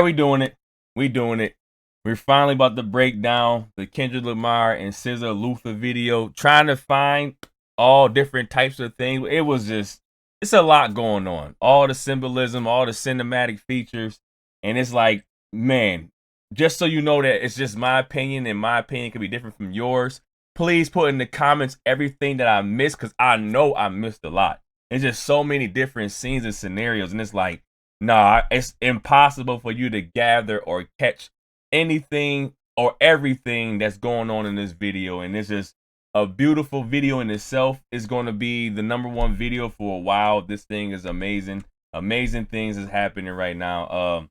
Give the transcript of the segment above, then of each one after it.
we doing it. We doing it. We're finally about to break down the Kendrick Lamar and SZA Luther video, trying to find all different types of things. It's a lot going on. All the symbolism, all the cinematic features. And it's like, man, just so you know that it's just my opinion, and my opinion could be different from yours. Please put in the comments everything that I missed, because I know I missed a lot. It's just so many different scenes and scenarios, and it's like, nah, it's impossible for you to gather or catch anything or everything that's going on in this video. And it's just a beautiful video in itself. It's going to be the #1 video for a while. This thing is amazing. Amazing things is happening right now.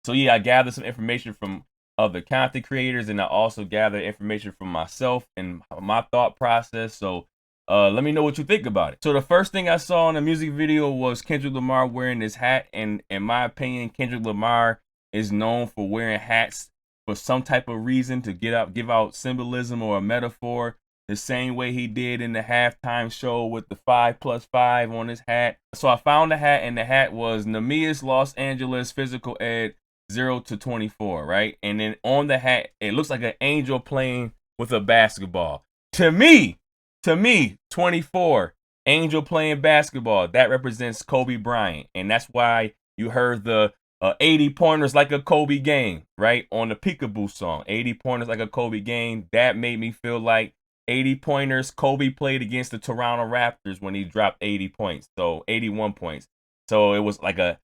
So yeah, I gathered some information from other content creators, and I also gathered information from myself and my thought process. So let me know what you think about it. So the first thing I saw in the music video was Kendrick Lamar wearing this hat. And in my opinion, Kendrick Lamar is known for wearing hats for some type of reason, to give out symbolism or a metaphor, the same way he did in the halftime show with the 5+5 on his hat. So I found the hat, and the hat was Namias Los Angeles Physical Ed 0 to 24, right? And then on the hat, it looks like an angel playing with a basketball. To me, 24, angel playing basketball, that represents Kobe Bryant. And that's why you heard the 80 pointers like a Kobe game, right? On the Peekaboo song, 80 pointers like a Kobe game. That made me feel like 80 pointers Kobe played against the Toronto Raptors when he dropped 80 points. So 81 points. So it was like a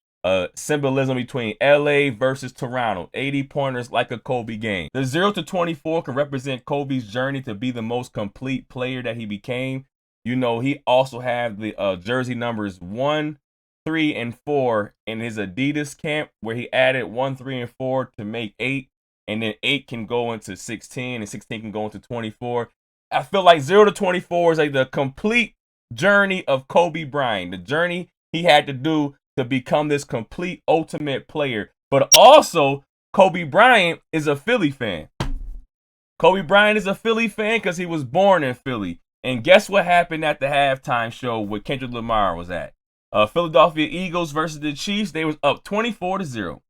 symbolism between LA versus Toronto. 80 pointers like a Kobe game. The 0 to 24 can represent Kobe's journey to be the most complete player that he became. You know, he also had the jersey numbers 1, 3, and 4 in his Adidas camp, where he added 1, 3, and 4 to make 8. And then 8 can go into 16, and 16 can go into 24. I feel like 0 to 24 is like the complete journey of Kobe Bryant. The journey he had to do to become this complete ultimate player. But also, Kobe Bryant is a Philly fan. Kobe Bryant is a Philly fan because he was born in Philly. And guess what happened at the halftime show where Kendrick Lamar was at? Philadelphia Eagles versus the Chiefs. They was up 24-0.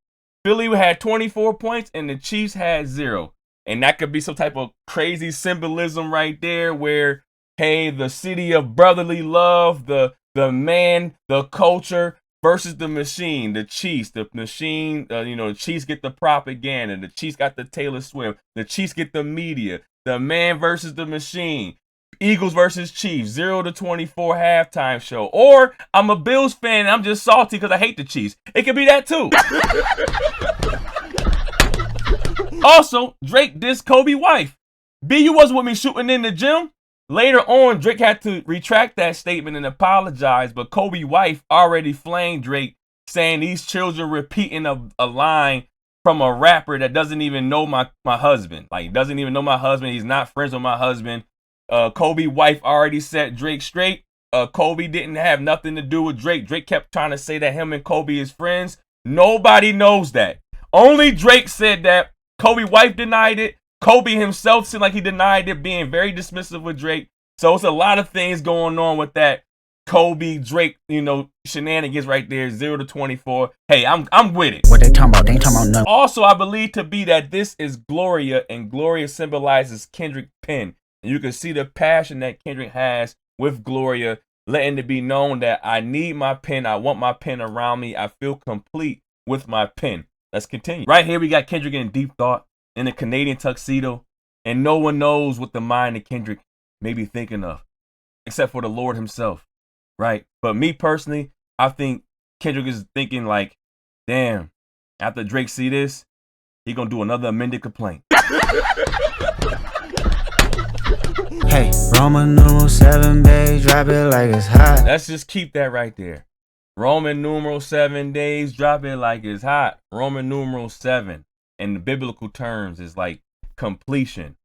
Philly had 24 points and the Chiefs had 0. And that could be some type of crazy symbolism right there, where, hey, the city of brotherly love, the man, the culture, versus the machine, the Chiefs. The machine, the Chiefs get the propaganda. The Chiefs got the Taylor Swift. The Chiefs get the media. The man versus the machine. Eagles versus Chiefs, 0 to 24 halftime show. Or I'm a Bills fan and I'm just salty because I hate the Chiefs. It could be that too. Also, Drake dissed Kobe's wife. B, you wasn't with me shooting in the gym. Later on, Drake had to retract that statement and apologize, but Kobe's wife already flamed Drake, saying these children repeating a line from a rapper that doesn't even know my husband. Like, doesn't even know my husband. He's not friends with my husband. Kobe's wife already set Drake straight. Kobe didn't have nothing to do with Drake. Drake kept trying to say that him and Kobe is friends. Nobody knows that. Only Drake said that. Kobe's wife denied it. Kobe himself seemed like he denied it, being very dismissive with Drake. So it's a lot of things going on with that Kobe Drake, shenanigans right there, 0 to 24. Hey, I'm with it. What they talking about? They ain't talking about nothing. Also, I believe to be that this is Gloria, and Gloria symbolizes Kendrick's pen. And you can see the passion that Kendrick has with Gloria, letting it be known that I need my pen. I want my pen around me. I feel complete with my pen. Let's continue. Right here, we got Kendrick in deep thought in a Canadian tuxedo, and no one knows what the mind of Kendrick may be thinking of, except for the Lord himself, right? But me personally, I think Kendrick is thinking like, damn, after Drake see this, he gonna do another amended complaint. Hey, Roman numeral 7, babe, drop it like it's hot. Let's just keep that right there. Roman numeral 7 days, drop it like it's hot. Roman numeral 7 in the biblical terms is like completion,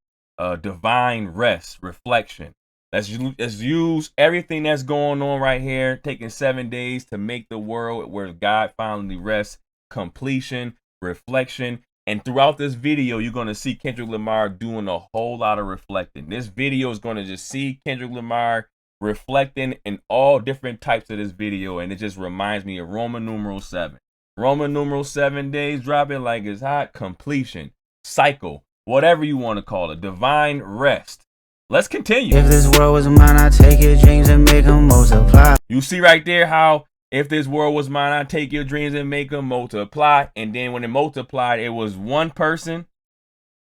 divine rest, reflection. Let's use everything that's going on right here, taking 7 days to make the world where God finally rests, completion, reflection. And throughout this video, you're going to see Kendrick Lamar doing a whole lot of reflecting. This video is going to just see Kendrick Lamar reflecting in all different types of this video. And it just reminds me of Roman numeral 7. Roman numeral 7 days, drop it like it's hot. Completion, cycle, whatever you want to call it, divine rest. Let's continue. If this world was mine, I'd take your dreams and make them multiply. You see right there how if this world was mine, I'd take your dreams and make them multiply. And then when it multiplied, it was one person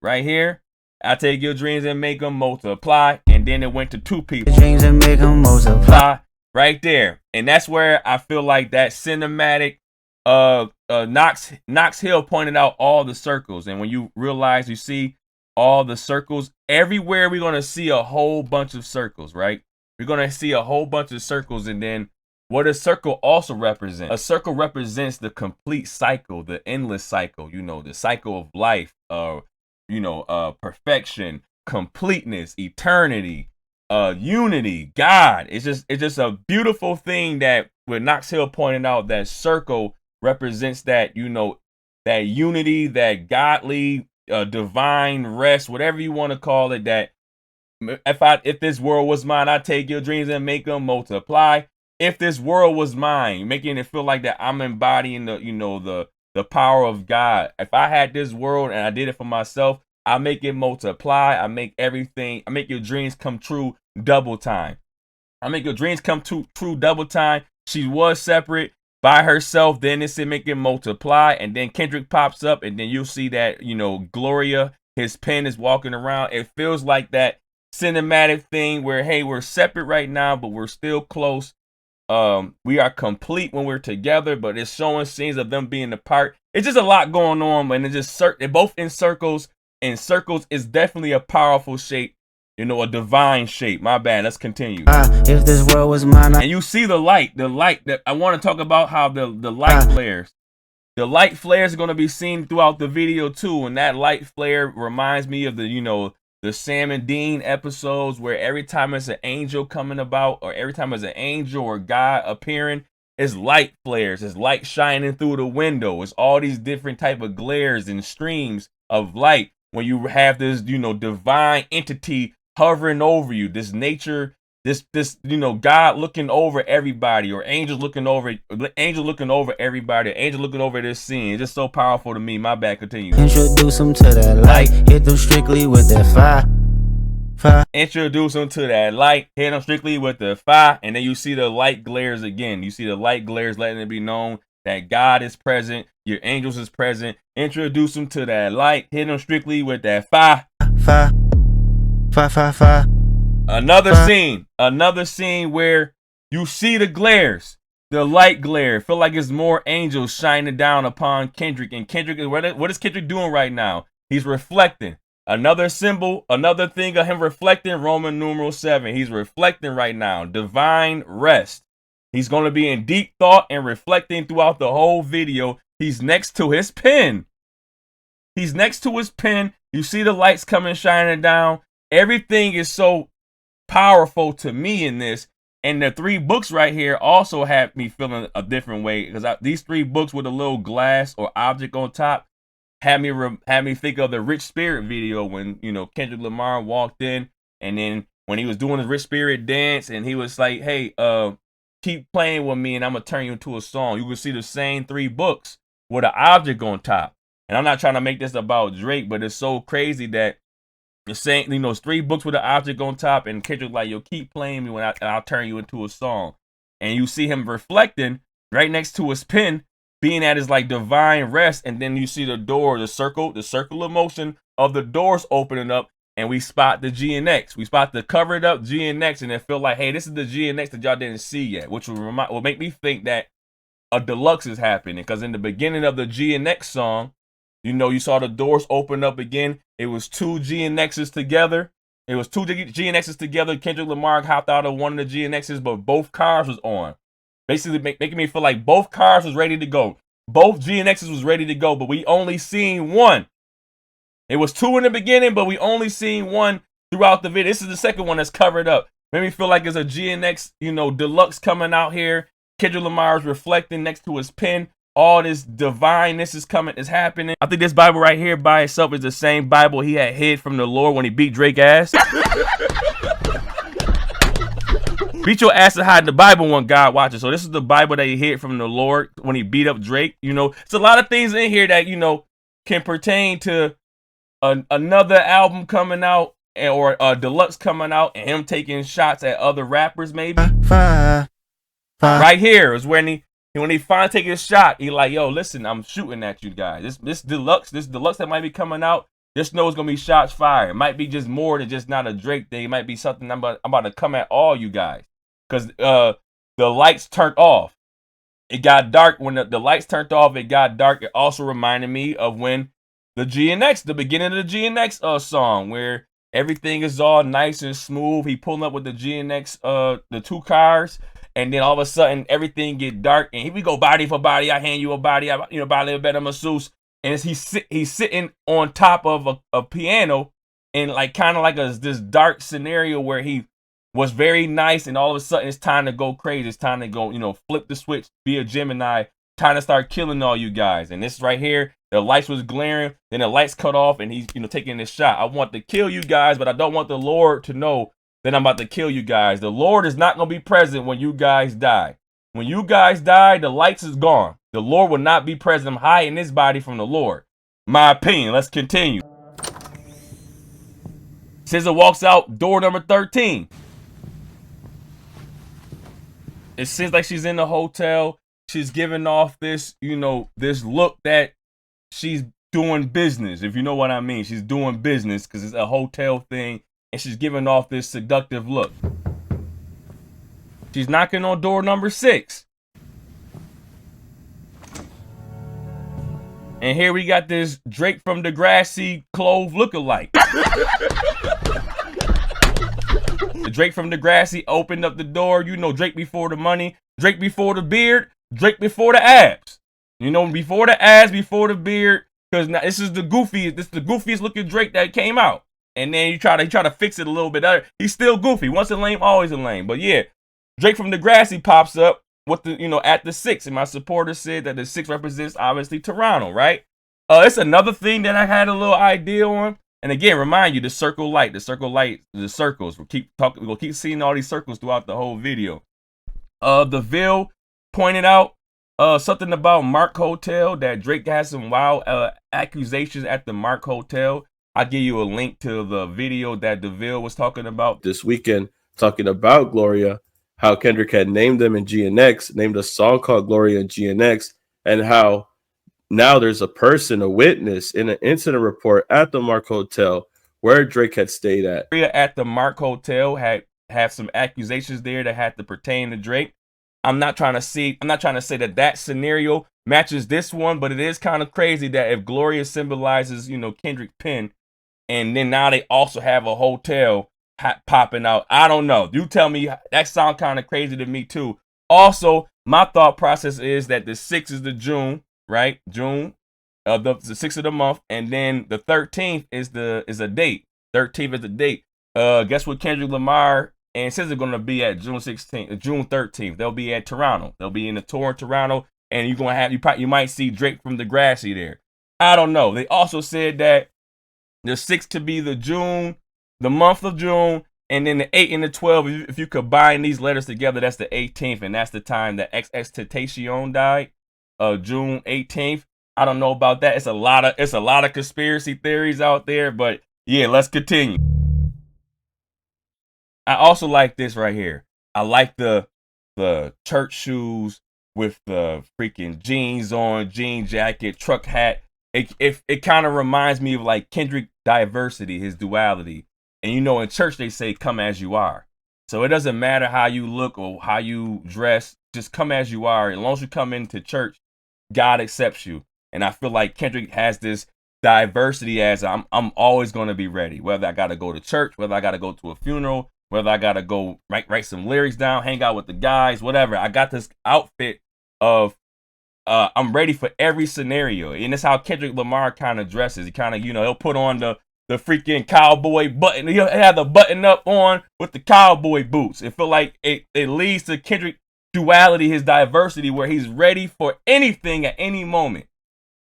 right here. I take your dreams and make them multiply. And then it went to two people. Dreams and make them multiply. Right there. And that's where I feel like that cinematic Knox Hill pointed out all the circles. And when you realize you see all the circles, everywhere we're going to see a whole bunch of circles, right? We're going to see a whole bunch of circles. And then what a circle also represents. A circle represents the complete cycle, the endless cycle, you know, the cycle of life, perfection, completeness, eternity, unity, God. It's just a beautiful thing that with Knox Hill pointing out that circle represents that, you know, that unity, that godly, divine rest, whatever you want to call it. That if this world was mine, I'd take your dreams and make them multiply. If this world was mine, making it feel like that I'm embodying the power of God. If I had this world and I did it for myself, I make it multiply. I make your dreams come true double time. I make your dreams come true double time. She was separate by herself, then it said make it multiply, and then Kendrick pops up, and then you'll see that, you know, Gloria, his pen is walking around. It feels like that cinematic thing where, hey, we're separate right now, but we're still close. We are complete when we're together, but it's showing scenes of them being apart. It's just a lot going on, and they're both in circles, and circles is definitely a powerful shape, you know, a divine shape. My bad. Let's continue. If this world was mine, and you see the light that I want to talk about how the light flares. The light flares are going to be seen throughout the video too, and that light flare reminds me of the Sam and Dean episodes where every time it's an angel coming about, or every time it's an angel or God appearing, it's light flares. It's light shining through the window. It's all these different type of glares and streams of light when you have this, you know, divine entity hovering over you, this nature, this God looking over everybody, or angels looking over everybody, angel looking over this scene. It's just so powerful to me. My bad, continue. Introduce them to that light, hit them strictly with that fire. Introduce them to that light, hit them strictly with the fire, and then you see the light glares again. You see the light glares letting it be known that God is present, your angels is present. Introduce them to that light, hit them strictly with that fire. Fire. Another scene where you see the glares, the light glare. Feel like it's more angels shining down upon Kendrick. And Kendrick, what is Kendrick doing right now? He's reflecting. Another symbol, another thing of him reflecting, Roman numeral 7. He's reflecting right now. Divine rest. He's going to be in deep thought and reflecting throughout the whole video. He's next to his pen. You see the lights coming shining down. Everything is so powerful to me in this. And the 3 books right here also have me feeling a different way, because these 3 books with a little glass or object on top had me think of the Rich Spirit video when, you know, Kendrick Lamar walked in, and then when he was doing the Rich Spirit dance and he was like, hey, keep playing with me and I'm gonna turn you into a song. You can see the same 3 books with an object on top. And I'm not trying to make this about Drake, but it's so crazy that the same, you know, 3 books with an object on top, and Kendrick like, yo, keep playing me and I'll turn you into a song. And you see him reflecting right next to his pen, being at his like divine rest, and then you see the door, the circle of motion of the doors opening up, and we spot the G and X. We spot the covered up G and X, and it felt like, hey, this is the G and X that y'all didn't see yet, which will make me think that a Deluxe is happening, because in the beginning of the G and X song, you know, you saw the doors open up again. It was 2 G and X's together. Kendrick Lamar hopped out of one of the G and X's, but both cars was on. Basically making me feel like both cars was ready to go. Both G and X's was ready to go, but we only seen one. It was 2 in the beginning, but we only seen one throughout the video. This is the second one that's covered up. Made me feel like there's a G and X, you know, Deluxe coming out here. Kendrick Lamar is reflecting next to his pen. All this divineness is happening. I think this Bible right here by itself is the same Bible he had hid from the Lord when he beat Drake ass. Beat your ass to hide the Bible when God watches. So this is the Bible that he hid from the Lord when he beat up Drake. You know, it's a lot of things in here that, you know, can pertain to another album coming out or a deluxe coming out and him taking shots at other rappers maybe. Right here is when he finally take his shot, he like, yo, listen, I'm shooting at you guys. This deluxe that might be coming out, just know it's gonna be shots fired. It might be just more than just not a Drake thing. It might be something I'm about to come at all you guys. Cause the lights turned off. It got dark. When the lights turned off, it got dark. It also reminded me of when the beginning of the GNX song, where everything is all nice and smooth. He pulling up with the GNX, the two cars, and then all of a sudden everything get dark, and here we go body for body. I hand you a body, body better masseuse, and he's sitting on top of a piano, and like kind of like this dark scenario where he was very nice, and all of a sudden it's time to go crazy. It's time to go, flip the switch, be a Gemini, time to start killing all you guys. And this right here, the lights was glaring, then the lights cut off, and he's taking this shot. I want to kill you guys, but I don't want the Lord to know that I'm about to kill you guys. The Lord is not going to be present when you guys die. When you guys die, the lights is gone. The Lord will not be present. I'm hiding this body from the Lord. My opinion. Let's continue. SZA walks out door number 13. It seems like she's in the hotel. She's giving off this, this look that she's doing business, if you know what I mean. She's doing business because it's a hotel thing, and she's giving off this seductive look. She's knocking on door number 6. And here we got this Drake from Degrassi Clove lookalike. The Drake from Degrassi opened up the door. Drake before the money, Drake before the beard, Drake before the abs. Before the abs, before the beard. Because now this is the goofiest looking Drake that came out. And then he try to fix it a little bit. He's still goofy. Once a lame, always a lame. But yeah, Drake from Degrassi pops up with at the 6. And my supporter said that the 6 represents obviously Toronto, right? It's another thing that I had a little idea on. And again, remind you, the circles. We'll keep seeing all these circles throughout the whole video. The Ville pointed out something about Mark Hotel, that Drake has some wild accusations at the Mark Hotel. I'll give you a link to the video that DeVille was talking about this weekend, talking about Gloria, how Kendrick had named them in GNX, named a song called Gloria in GNX, and how now there's a witness in an incident report at the Mark Hotel where Drake had stayed at. At the Mark Hotel had some accusations there that had to pertain to Drake. I'm not trying to say that scenario matches this one, but it is kind of crazy that if Gloria symbolizes, Kendrick Penn, and then now they also have a hotel popping out. I don't know. You tell me. That sounds kind of crazy to me too. Also, my thought process is that the 6th is the June, right? June, the 6th of the month, and then the 13th is a date. 13th is the date. Guess what? Kendrick Lamar and SZA are going to be at June 16th, June 13th. They'll be at Toronto. They'll be in the tour in Toronto, and you're gonna have you might see Drake from Degrassi there. I don't know. They also said that the 6th to be the month of June, and then the 8 and the 12. If you combine these letters together, that's the 18th, and that's the time that XXXTentacion died. June 18th. I don't know about that. It's a lot of conspiracy theories out there, but yeah, let's continue. I also like this right here. I like the church shoes with the freaking jeans on, jean jacket, truck hat. It kind of reminds me of like Kendrick diversity, his duality. And in church they say come as you are. So it doesn't matter how you look or how you dress, just come as you are. As long as you come into church, God accepts you. And I feel like Kendrick has this diversity as I'm always going to be ready. Whether I got to go to church, whether I got to go to a funeral, whether I got to go write some lyrics down, hang out with the guys, whatever. I got this outfit of I'm ready for every scenario. And that's how Kendrick Lamar kind of dresses. He kind of, he'll put on the freaking cowboy button. He'll have the button up on with the cowboy boots. It feel like it leads to Kendrick duality, his diversity, where he's ready for anything at any moment.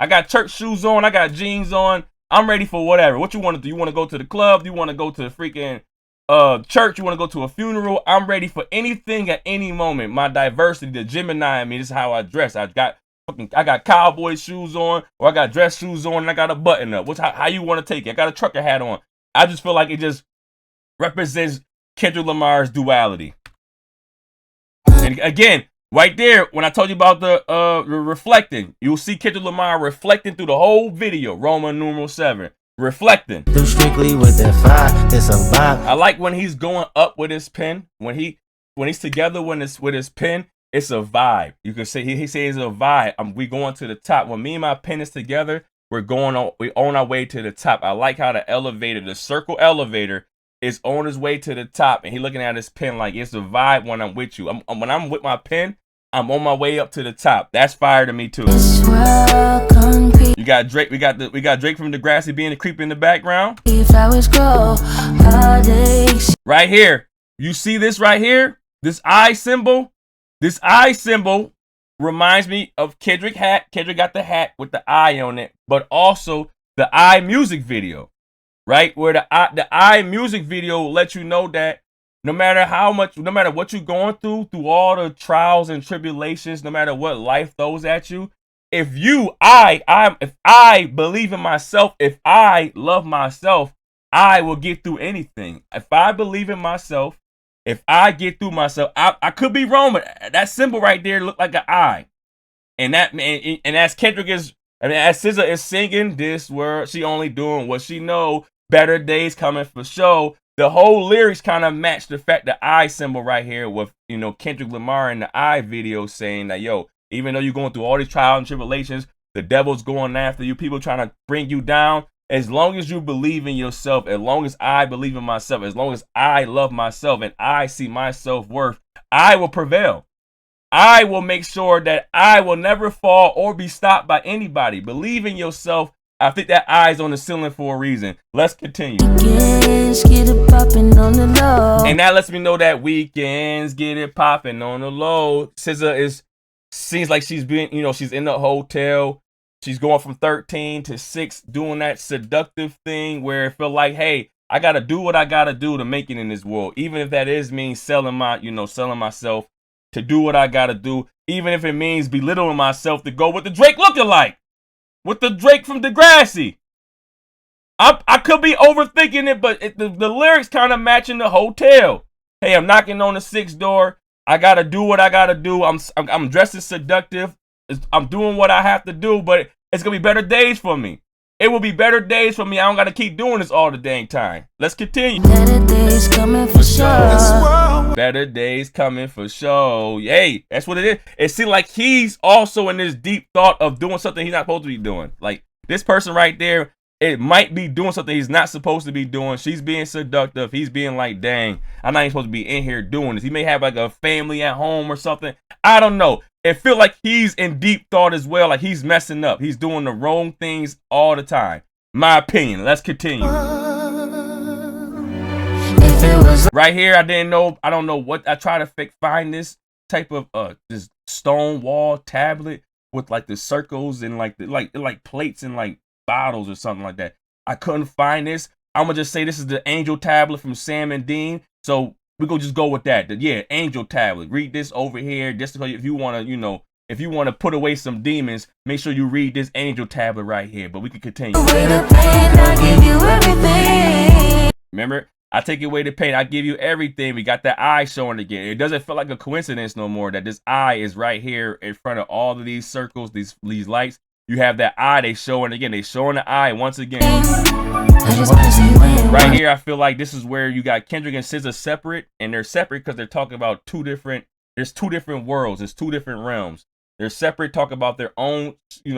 I got church shoes on. I got jeans on. I'm ready for whatever. What you want to do? You want to go to the club? You want to go to the freaking church, you want to go to a funeral, I'm ready for anything at any moment. My diversity, the Gemini in me, this is how I dress. I got cowboy shoes on, or I got dress shoes on, and I got a button up. How you want to take it? I got a trucker hat on. I just feel like it just represents Kendrick Lamar's duality. And again, right there, when I told you about the reflecting, you'll see Kendrick Lamar reflecting through the whole video. Roman numeral 7. Reflecting. Do strictly with that fire, it's a vibe. I like when he's going up with his pen. When he's together with his pen, it's a vibe. You can say he says it's a vibe. We going to the top. When me and my pen is together, we're on our way to the top. I like how the circle elevator is on his way to the top, and he looking at his pen like it's a vibe when I'm with you. When I'm with my pen, I'm on my way up to the top. That's fire to me too. You got Drake. We got Drake from Degrassi being a creep in the background. Right here, you see this right here. This eye symbol. This eye symbol reminds me of Kendrick hat. Kendrick got the hat with the eye on it, but also the eye music video, right? Where the eye music video will let you know that no matter what you're going through all the trials and tribulations, no matter what life throws at you, if I believe in myself, if I love myself, I will get through anything. If I believe in myself, if I get through myself, I could be wrong, but that symbol right there looked like an eye. And as Kendrick as SZA is singing this word, she only doing what she know, better days coming for sure. The whole lyrics kind of match the fact the eye symbol right here with, Kendrick Lamar in the eye video saying that, yo, even though you're going through all these trials and tribulations, the devil's going after you, people trying to bring you down. As long as you believe in yourself, as long as I believe in myself, as long as I love myself and I see my self-worth, I will prevail. I will make sure that I will never fall or be stopped by anybody. Believe in yourself. I think that eye's on the ceiling for a reason. Let's continue. And that lets me know that weekends get it popping on the low. SZA seems like she's been, she's in the hotel. She's going from 13 to 6, doing that seductive thing where it feel like, hey, I gotta do what I gotta do to make it in this world. Even if that is means selling myself to do what I gotta do. Even if it means belittling myself to go with the Drake looking like. With the Drake from Degrassi. I could be overthinking it, but the lyrics kind of matching the hotel. Hey, I'm knocking on the 6th door. I gotta do what I gotta do. I'm dressed as seductive. I'm doing what I have to do, but it's gonna be better days for me. It will be better days for me. I don't gotta keep doing this all the dang time. Let's continue. Better days coming for sure. Better days coming for sure. Yay, that's what it is. It seems like he's also in this deep thought of doing something he's not supposed to be doing. Like this person right there, it might be doing something he's not supposed to be doing. She's being seductive. He's being like, dang, I'm not even supposed to be in here doing this. He may have like a family at home or something. I don't know. It feels like he's in deep thought as well. Like he's messing up. He's doing the wrong things all the time. My opinion. Let's continue. Right here, I don't know what. I try to find this type of this stone wall tablet with like the circles and like plates and like bottles or something like that. I couldn't find this. I'm gonna just say this is the angel tablet from Sam and Dean. So we go just go with that. Yeah, angel tablet. Read this over here. Just if you want to, if you want to put away some demons, make sure you read this angel tablet right here. But we can continue. Remember, I take away the pain. I give you everything. We got that eye showing again. It doesn't feel like a coincidence no more that this eye is right here in front of all of these circles, these lights. You have that eye. They showing again. They showing the eye once again. Right here, I feel like this is where you got Kendrick and SZA separate, and they're separate because they're talking about there's two different worlds. There's two different realms. They're separate, talk about their own,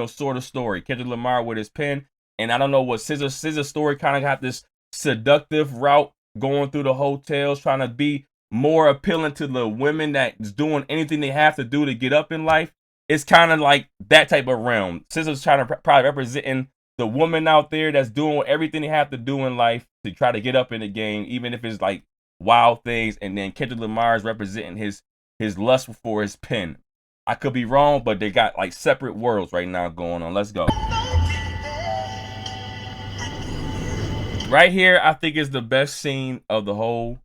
sort of story. Kendrick Lamar with his pen, and I don't know what SZA's story kind of got this seductive route going through the hotels, trying to be more appealing to the women that's doing anything they have to do to get up in life. It's kind of like that type of realm. SZA's trying to probably representing the woman out there that's doing everything they have to do in life to try to get up in the game, even if it's like wild things. And then Kendrick Lamar is representing his lust for his pen. I could be wrong, but they got like separate worlds right now going on. Let's go. Right here, I think is the best scene of the whole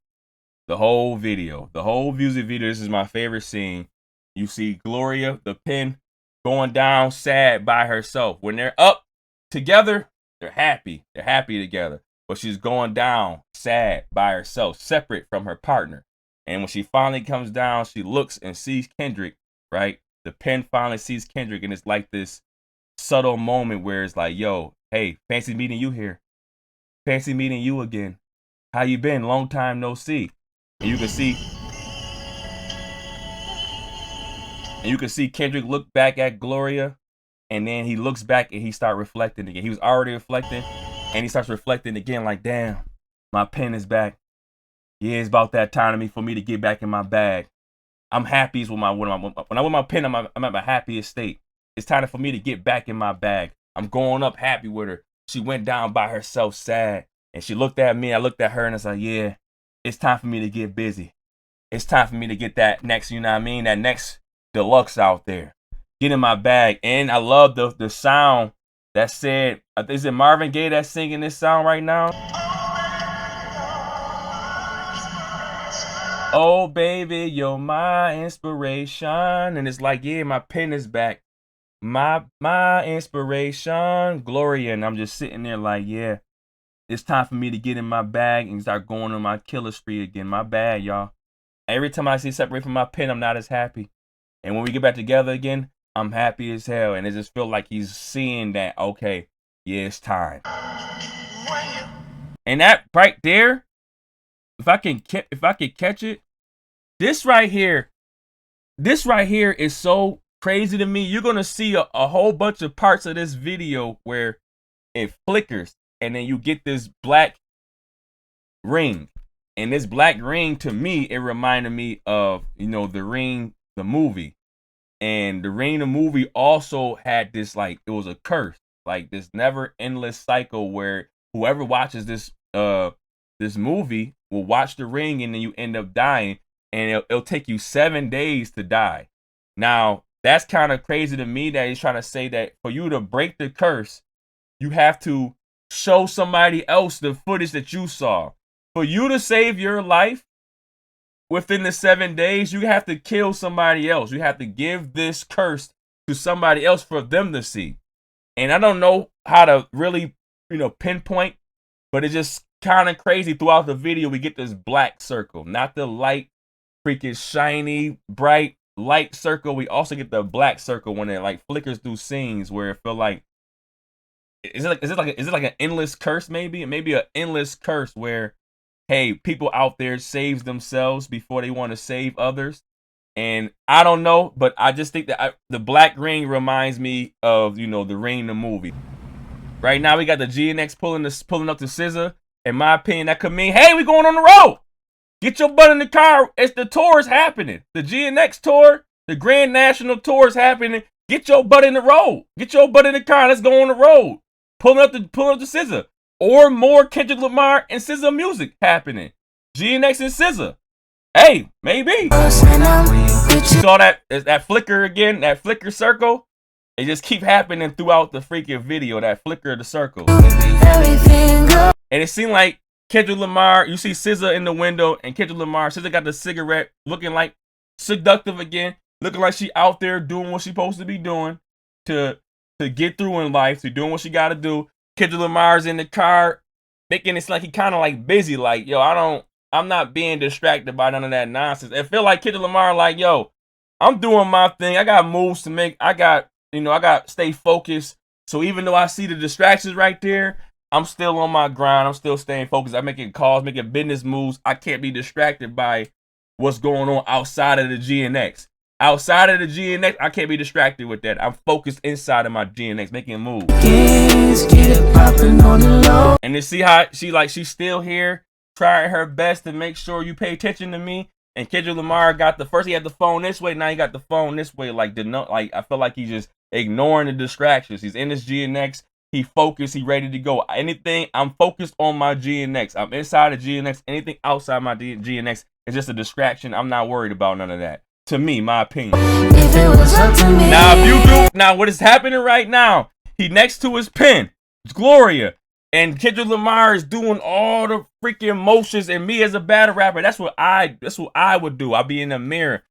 video. The whole music video, this is my favorite scene. You see Gloria, the pen, going down sad by herself. When they're up together, they're happy. They're happy together. But she's going down sad by herself, separate from her partner. And when she finally comes down, she looks and sees Kendrick, right? The pen finally sees Kendrick, and it's like this subtle moment where it's like, yo, hey, fancy meeting you here. Fancy meeting you again. How you been? Long time no see. And you can see Kendrick look back at Gloria, and then he looks back and he starts reflecting again. He was already reflecting, and he starts reflecting again like, damn, my pen is back. Yeah, it's about that time for me to get back in my bag. I'm happy when I'm with my pen, I'm at my happiest state. It's time for me to get back in my bag. I'm going up happy with her. She went down by herself sad, and she looked at me. I looked at her, and it's like, yeah, it's time for me to get busy. It's time for me to get that next, you know what I mean? That next Deluxe out there. Get in my bag. And I love the sound that said, is it Marvin Gaye that's singing this sound right now? Oh, baby, you're my inspiration. And it's like, yeah, my pen is back. My inspiration, Gloria. And I'm just sitting there like, yeah, it's time for me to get in my bag and start going on my killer spree again. My bad, y'all. Every time I see separate from my pen, I'm not as happy. And when we get back together again, I'm happy as hell. And it just feels like he's seeing that, okay, yeah, it's time. And that right there, if I can catch it, this right here is so crazy to me. You're gonna see a whole bunch of parts of this video where it flickers, and then you get this black ring. And this black ring, to me, it reminded me of, The Ring, the movie. And The Ring, the movie also had this, like, it was a curse, like this never endless cycle where whoever watches this movie will watch The Ring, and then you end up dying, and it'll take you 7 days to die. Now, that's kind of crazy to me that he's trying to say that for you to break the curse, you have to show somebody else the footage that you saw. For you to save your life within the 7 days, you have to kill somebody else. You have to give this curse to somebody else for them to see. And I don't know how to really, pinpoint, but it's just kind of crazy. Throughout the video, we get this black circle, not the light, freaking shiny, bright light circle. We also get the black circle when it like flickers through scenes where it feel like, is it like an endless curse? Maybe an endless curse where, hey, people out there saves themselves before they want to save others. And I don't know, but I just think that the black ring reminds me of, The Ring, the movie. Right now, we got the GNX pulling up to SZA. In my opinion, that could mean, hey, we going on the road. Get your butt in the car. It's the tour is happening. The GNX tour, the Grand National tour is happening. Get your butt in the road. Get your butt in the car. Let's go on the road. Pulling up to SZA. Or more Kendrick Lamar and SZA music happening. GNX and SZA. Hey, maybe. You saw that flicker again, that flicker circle? It just keep happening throughout the freaking video, that flicker of the circle. And it seemed like Kendrick Lamar, you see SZA in the window, and Kendrick Lamar, SZA got the cigarette, looking like seductive again, looking like she out there doing what she's supposed to be doing to get through in life, to doing what she got to do. Kendrick Lamar's in the car, making it like he kind of like busy, like, yo, I'm not being distracted by none of that nonsense. It feel like Kendrick Lamar like, yo, I'm doing my thing. I got moves to make. I got to stay focused. So even though I see the distractions right there, I'm still on my grind. I'm still staying focused. I'm making calls, making business moves. I can't be distracted by what's going on outside of the GNX. Outside of the GNX, I can't be distracted with that. I'm focused inside of my GNX, making a move. And to see how she's still here, trying her best to make sure you pay attention to me. And Kendrick Lamar he had the phone this way, now he got the phone this way. I feel like he's just ignoring the distractions. He's in his GNX. He focused. He ready to go. Anything, I'm focused on my GNX. I'm inside of GNX. Anything outside my GNX is just a distraction. I'm not worried about none of that. To me, my opinion. If it was up to me. Now, what is happening right now? He next to his pen. It's Gloria. And Kendrick Lamar is doing all the freaking motions, and me as a battle rapper, that's what I would do. I'd be in the mirror.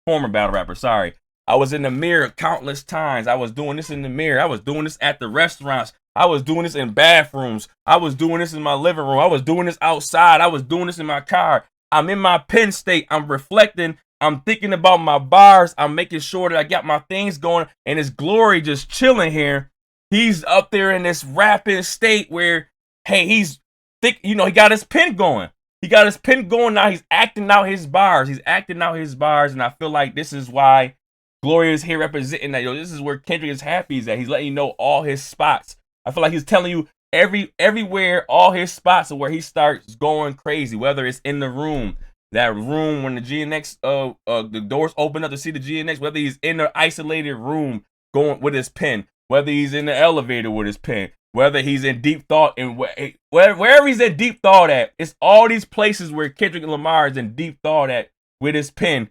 Former battle rapper, sorry. I was in the mirror countless times. I was doing this in the mirror. I was doing this at the restaurants. I was doing this in bathrooms. I was doing this in my living room. I was doing this outside. I was doing this in my car. I'm in my pen state. I'm reflecting. I'm thinking about my bars. I'm making sure that I got my things going. And it's Glory just chilling here. He's up there in this rapping state where, hey, he's thick. You know, he got his pen going. He got his pen going now. He's acting out his bars. He's acting out his bars. And I feel like this is why Gloria is here representing that. Yo, this is where Kendrick is happy is that he's letting you know all his spots. I feel like he's telling you everywhere, all his spots are where he starts going crazy, whether it's in the room, that room when the GNX, the doors open up to see the GNX, whether he's in the isolated room going with his pen, whether he's in the elevator with his pen, whether he's in deep thought, and wherever he's in deep thought at, it's all these places where Kendrick Lamar is in deep thought at with his pen,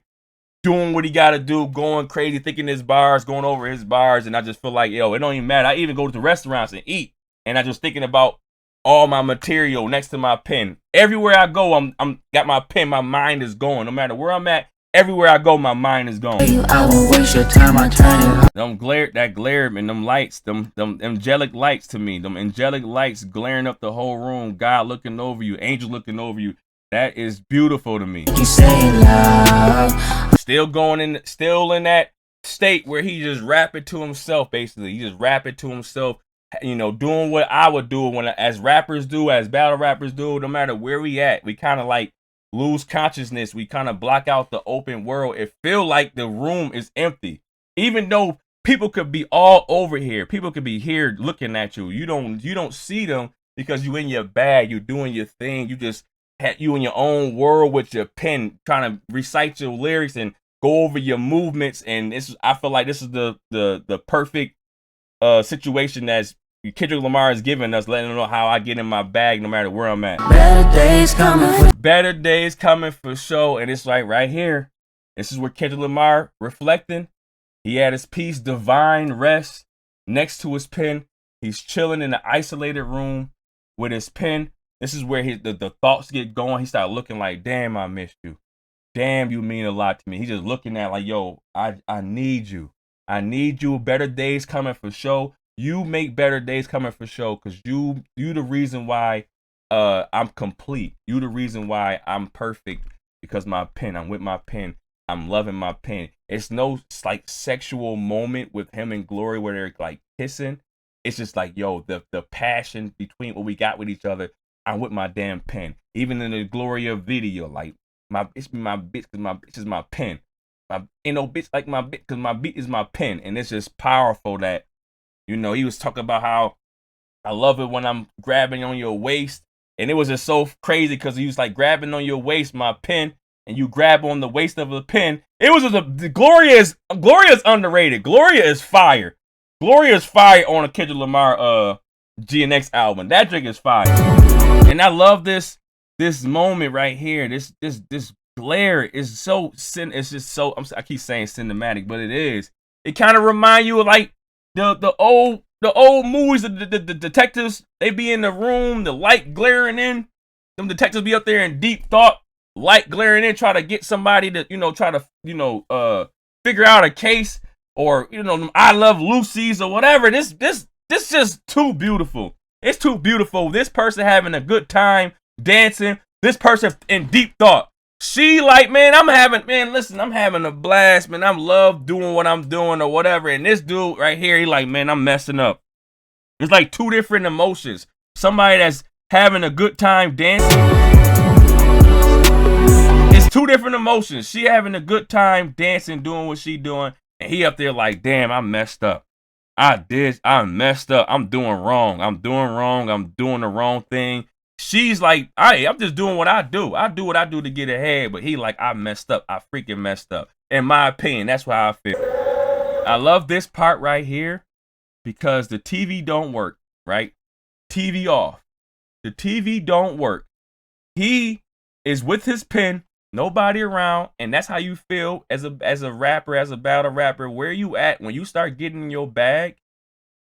doing what he got to do, going crazy, thinking his bars, going over his bars, and I just feel like, yo, it don't even matter. I even go to restaurants and eat, and I just thinking about all my material next to my pen. Everywhere I go, I'm got my pen. My mind is going. No matter where I'm at, everywhere I go, my mind is going. I won't waste your time, I turn it. That glare and them lights, them angelic lights to me, them angelic lights glaring up the whole room. God looking over you, angels looking over you. That is beautiful to me. You say love. Still in that state where he just rapping to himself, basically. He just rapping to himself, you know, doing what I would do as rappers do, as battle rappers do. No matter where we at, we kind of like lose consciousness. We kind of block out the open world. It feel like the room is empty, even though people could be all over here. People could be here looking at you. You don't see them because you in your bag. You doing your thing. You just had you in your own world with your pen, trying to recite your lyrics and go over your movements. And I feel like this is the perfect situation that's Kendrick Lamar is giving us, letting them know how I get in my bag no matter where I'm at. Better days coming for sure. And it's like right here. This is where Kendrick Lamar reflecting. He had his piece, Divine Rest, next to his pen. He's chilling in the isolated room with his pen. This is where the thoughts get going. He started looking like, damn, I missed you. Damn, you mean a lot to me. He's just looking at like, yo, I need you. I need you. Better days coming for sure. You make better days coming for sure, because you the reason why I'm complete. You the reason why I'm perfect, because my pen. I'm with my pen. I'm loving my pen. It's no like sexual moment with him and Glory where they're like kissing. It's just like, yo, the passion between what we got with each other. I'm with my damn pen. Even in the Gloria video, like it's my bitch because my bitch is my pen. Ain't no bitch like my bitch because my beat is my pen. And it's just powerful that, you know, he was talking about how I love it when I'm grabbing on your waist. And it was just so crazy because he was like grabbing on your waist, my pen, and you grab on the waist of the pen. It was just Gloria is underrated. Gloria is fire. Gloria is fire on a Kendrick Lamar GNX album. That drink is fire. And I love this moment right here. This glare is so it's just so I keep saying cinematic, but it is. It kind of remind you of like the old movies. The detectives, they be in the room, the light glaring in. Them detectives be up there in deep thought, light glaring in, try to get somebody to, you know, try to, figure out a case, or, you know, I Love Lucy's or whatever. This just too beautiful. It's too beautiful. This person having a good time dancing. This person in deep thought. She like, man, I'm having a blast, man. I'm love doing what I'm doing or whatever. And this dude right here, he like, man, I'm messing up. It's like two different emotions. Somebody that's having a good time dancing. It's two different emotions. She having a good time dancing, doing what she doing. And he up there like, damn, I messed up. I messed up. I'm doing wrong. I'm doing the wrong thing. She's like, I'm just doing what I do. I do what I do to get ahead. But he like, I messed up. I freaking messed up. In my opinion, that's how I feel. I love this part right here because the TV don't work, right? TV off. The TV don't work. He is with his pen, nobody around, and that's how you feel as a rapper, as a battle rapper. Where you at when you start getting in your bag?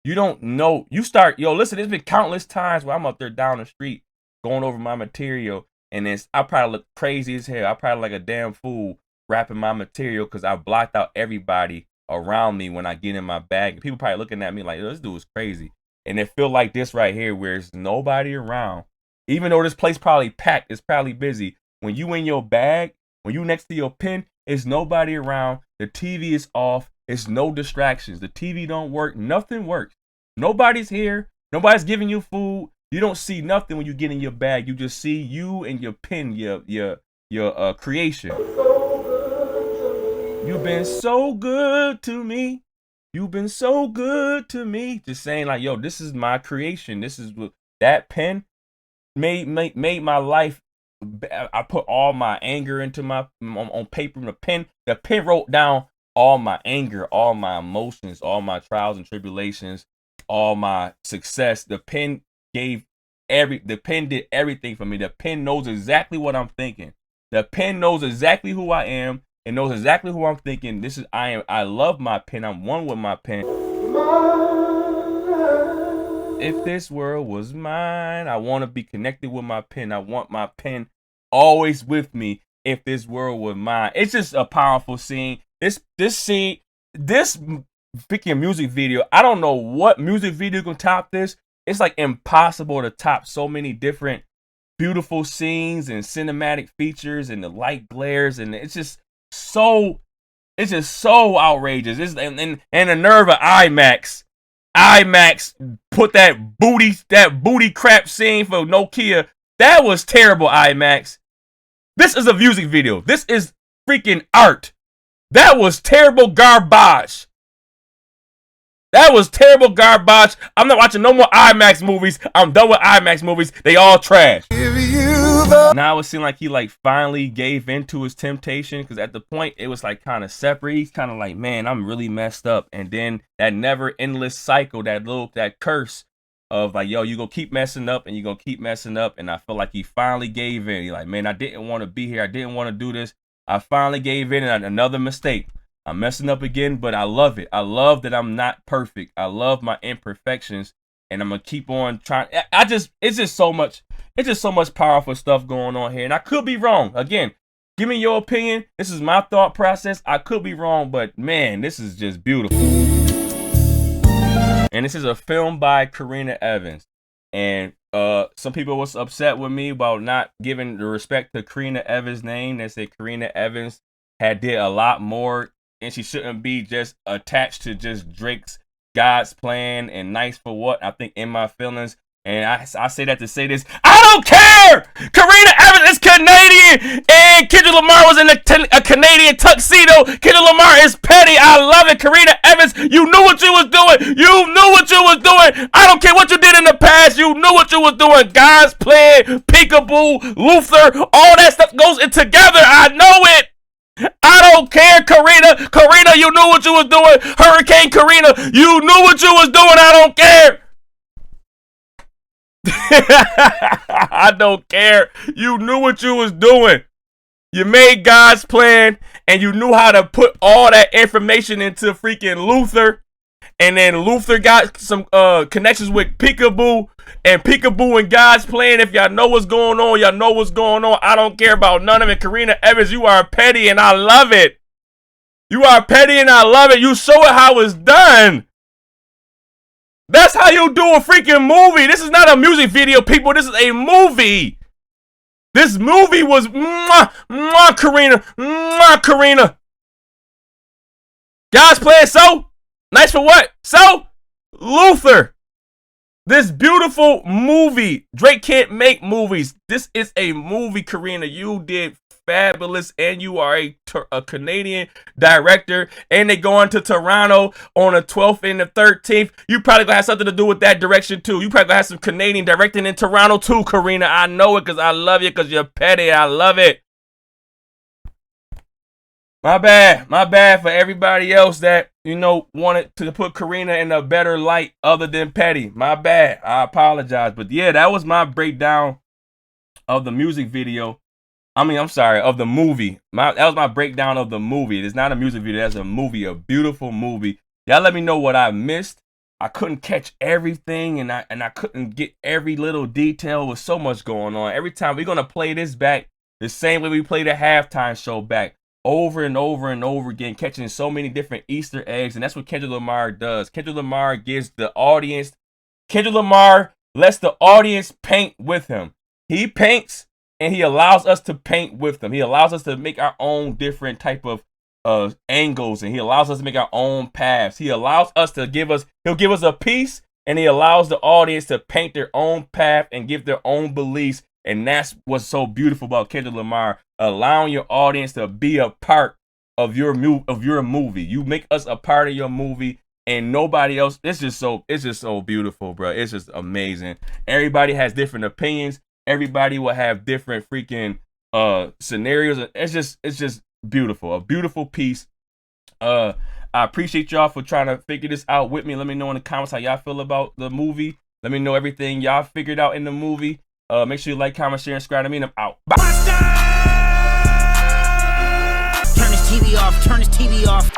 You don't know. You start, yo, listen, there's been countless times where I'm up there down the street going over my material, and I probably look crazy as hell. I probably like a damn fool rapping my material because I blocked out everybody around me when I get in my bag. And people probably looking at me like, this dude is crazy. And it feel like this right here where there's nobody around. Even though this place probably packed, it's probably busy. When you in your bag, when you next to your pen, it's nobody around. The TV is off. It's no distractions. The TV don't work. Nothing works. Nobody's here. Nobody's giving you food. You don't see nothing when you get in your bag. You just see you and your pen, your creation. You've been so good to me. You've been so good to me. Just saying like, yo, this is my creation. This is what that pen made my life. I put all my anger into my on paper. The pen wrote down all my anger, all my emotions, all my trials and tribulations, all my success. The pen did everything for me. The pen knows exactly what I'm thinking. The pen knows exactly who I am. It knows exactly who I'm thinking. I love my pen. I'm one with my pen. If this world was mine, I want to be connected with my pen. I want my pen always with me. If this world were mine. It's just a powerful scene. This scene, this freaking music video. I don't know what music video can top this. It's like impossible to top so many different beautiful scenes and cinematic features and the light glares, and it's just so outrageous. And the nerve of IMAX put that booty crap scene for Nokia. That was terrible, IMAX. This is a music video. This is freaking art. That was terrible garbage. That was terrible garbage. I'm not watching no more IMAX movies. I'm done with IMAX movies. They all trash. Now it seemed like he like finally gave in to his temptation, because at the point it was like kind of separate. He's kind of like, man, I'm really messed up. And then that never endless cycle, that curse of like, yo, you gonna keep messing up and you gonna keep messing up. And I feel like he finally gave in. He's like, man, I didn't want to be here. I didn't want to do this. I finally gave in, and another mistake. I'm messing up again, but I love it. I love that I'm not perfect. I love my imperfections, and I'm gonna keep on trying. It's just so much powerful stuff going on here, and I could be wrong. Again, give me your opinion. This is my thought process. I could be wrong, but man, this is just beautiful. And this is a film by Karina Evans, and some people was upset with me about not giving the respect to Karina Evans' name. They said Karina Evans did a lot more, and she shouldn't be just attached to just Drake's God's Plan and Nice for What. I think In My Feelings. And I say that to say this. I don't care! Karina Evans is Canadian, and Kendrick Lamar was in a Canadian tuxedo. Kendrick Lamar is petty. I love it. Karina Evans, you knew what you was doing. You knew what you was doing. I don't care what you did in the past. You knew what you was doing. God's Plan, Peekaboo, Luther, all that stuff goes in together. I know it. I don't care, Karina. Karina, you knew what you was doing. Hurricane Karina, you knew what you was doing. I don't care. I don't care. You knew what you was doing. You made God's Plan, and you knew how to put all that information into freaking Luther. And then Luther got some connections with Peekaboo, and Peekaboo and God's Plan. If y'all know what's going on, y'all know what's going on. I don't care about none of it. Karina Evans, you are petty, and I love it. You are petty, and I love it. You show it how it's done. That's how you do a freaking movie. This is not a music video, people. This is a movie. This movie was Karina. Karina. God's Plan, so Nice for What? So Luther. This beautiful movie. Drake can't make movies. This is a movie, Karina. You did fabulous, and you are a Canadian director, and they going to Toronto on the 12th and the 13th. You probably gonna have something to do with that direction too. You probably gonna have some Canadian directing in Toronto too, Karina. I know it because I love you, because you're petty. I love it. My bad for everybody else that, wanted to put Karina in a better light other than petty. My bad. I apologize. But yeah, that was my breakdown of the music video. Of the movie. That was my breakdown of the movie. It's not a music video. That's a movie, a beautiful movie. Y'all let me know what I missed. I couldn't catch everything, and I couldn't get every little detail. With so much going on. Every time we're gonna play this back the same way we played the halftime show back, over and over and over again, catching so many different Easter eggs, and that's what Kendrick Lamar does. Kendrick Lamar gives the audience. Kendrick Lamar lets the audience paint with him. He paints, and he allows us to paint with him. He allows us to make our own different type of angles, and he allows us to make our own paths. He allows us to he'll give us a piece, and he allows the audience to paint their own path and give their own beliefs. And that's what's so beautiful about Kendrick Lamar, allowing your audience to be a part of your movie. You make us a part of your movie, and nobody else. It's just so beautiful, bro. It's just amazing. Everybody has different opinions. Everybody will have different freaking scenarios. It's just beautiful. A beautiful piece. I appreciate y'all for trying to figure this out with me. Let me know in the comments how y'all feel about the movie. Let me know everything y'all figured out in the movie. Make sure you like, comment, share, and subscribe to me, and I'm out. Bye. Turn this TV off.